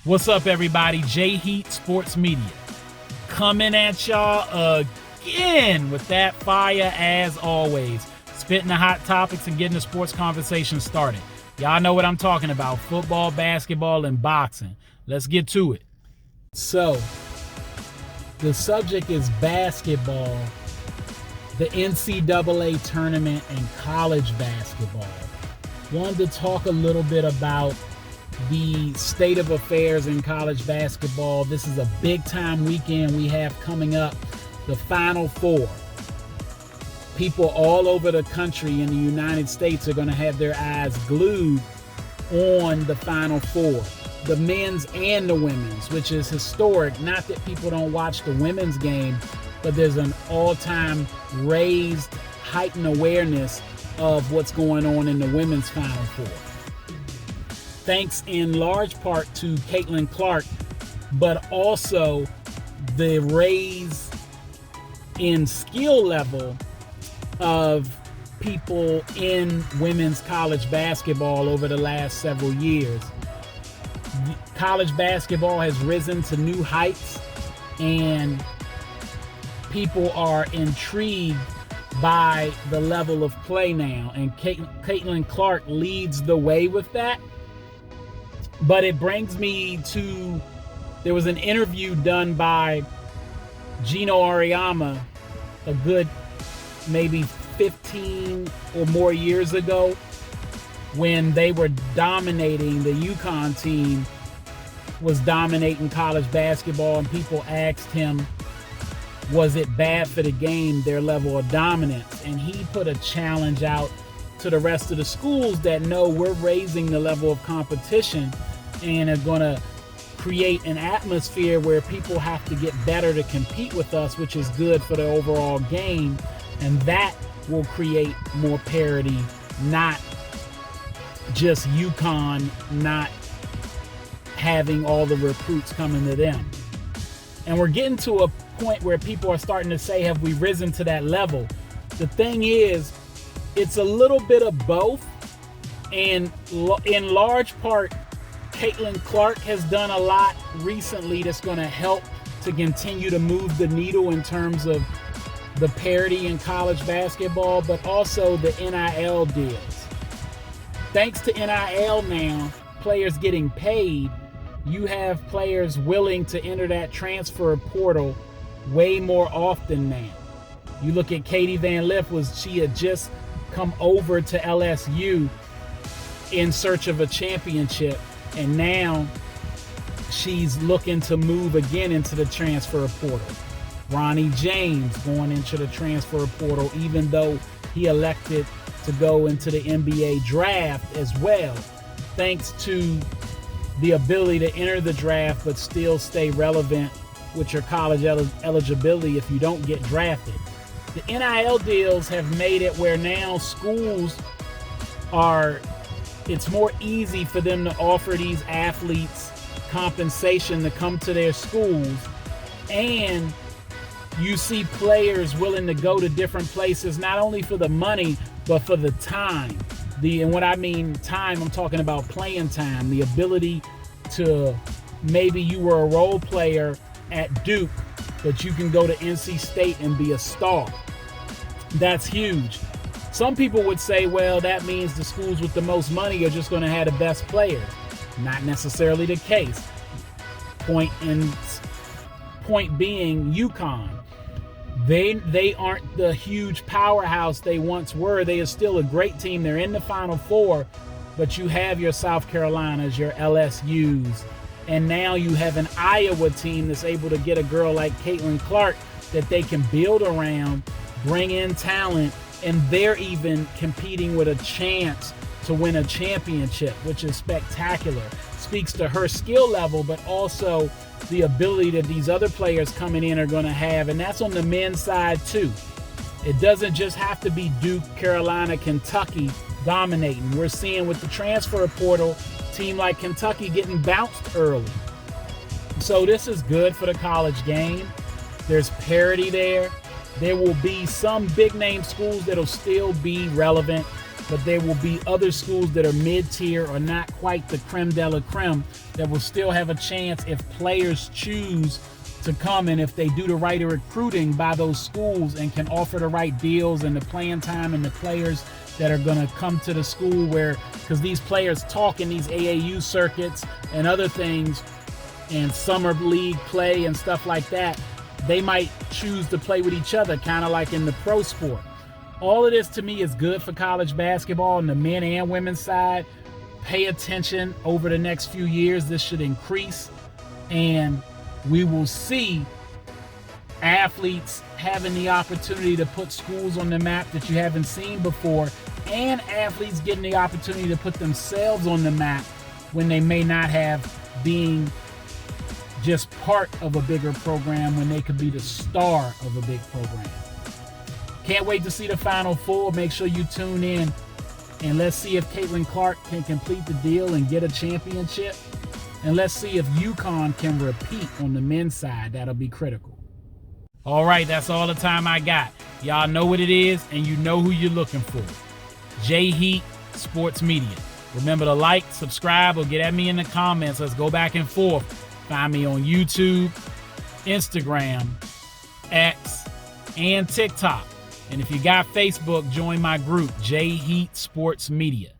What's up, everybody? J Heat Sports Media coming at y'all again with that fire as always. Spitting the hot topics and getting the sports conversation started. Y'all know what I'm talking about. Football, basketball, and boxing. Let's get to it. So, the subject is basketball, the NCAA tournament, and college basketball. Wanted to talk a little bit about the state of affairs in college basketball. This is a big time weekend we have coming up, the Final Four. People all over the country in the United States are going to have their eyes glued on the Final Four, the men's and the women's, which is historic. Not that people don't watch the women's game, but there's an all-time raised, heightened awareness of what's going on in the women's Final Four. Thanks in large part to Caitlin Clark, but also the raise in skill level of people in women's college basketball over the last several years. College basketball has risen to new heights, and people are intrigued by the level of play now, and Caitlin Clark leads the way with that. But it brings me to, there was an interview done by Gino Auriemma a good maybe 15 or more years ago when they were dominating, the UConn team was dominating college basketball, and people asked him, was it bad for the game, their level of dominance? And he put a challenge out to the rest of the schools that no, we're raising the level of competition and are going to create an atmosphere where people have to get better to compete with us, which is good for the overall game. And that will create more parity, not just UConn not having all the recruits coming to them. And we're getting to a point where people are starting to say, have we risen to that level? The thing is, it's a little bit of both. And in large part, Caitlin Clark has done a lot recently that's going to help to continue to move the needle in terms of the parity in college basketball, but also the NIL deals. Thanks to NIL now, players getting paid, you have players willing to enter that transfer portal way more often now. You look at Katie Van Lith, she had just come over to LSU in search of a championship, and now she's looking to move again into the transfer portal. Ronnie James going into the transfer portal, even though he elected to go into the NBA draft as well, thanks to the ability to enter the draft but still stay relevant with your college eligibility if you don't get drafted. The NIL deals have made it where now schools it's more easy for them to offer these athletes compensation to come to their schools, and you see players willing to go to different places, not only for the money, but for the time. And when I mean time, I'm talking about playing time, the ability to, maybe you were a role player at Duke, but you can go to NC State and be a star. That's huge. Some people would say, well, that means the schools with the most money are just going to have the best players. Not necessarily the case. Point being, UConn. They aren't the huge powerhouse they once were. They are still a great team. They're in the Final Four, but you have your South Carolinas, your LSUs, and now you have an Iowa team that's able to get a girl like Caitlin Clark that they can build around, bring in talent, and they're even competing with a chance to win a championship, which is spectacular. Speaks to her skill level, but also the ability that these other players coming in are going to have, and that's on the men's side too. It doesn't just have to be Duke, Carolina, Kentucky dominating. We're seeing with the transfer portal, team like Kentucky getting bounced early. So this is good for the college game. There's parity there. There will be some big name schools that'll still be relevant. but there will be other schools that are mid-tier or not quite the creme de la creme that will still have a chance if players choose to come, and if they do the right recruiting by those schools and can offer the right deals and the playing time and the players that are going to come to the school, where, because these players talk in these AAU circuits and other things and summer league play and stuff like that, they might choose to play with each other, kind of like in the pro sport. All of this to me is good for college basketball on the men and women's side. Pay attention over the next few years. This should increase, and we will see athletes having the opportunity to put schools on the map that you haven't seen before, and athletes getting the opportunity to put themselves on the map when they may not have, being just part of a bigger program when they could be the star of a big program. Can't wait to see the Final Four. Make sure you tune in, and let's see if Caitlin Clark can complete the deal and get a championship. And let's see if UConn can repeat on the men's side. That'll be critical. All right, that's all the time I got. Y'all know what it is, and you know who you're looking for. J Heat Sports Media. Remember to like, subscribe, or get at me in the comments. Let's go back and forth. Find me on YouTube, Instagram, X, and TikTok. And if you got Facebook, join my group, J Heat Sports Media.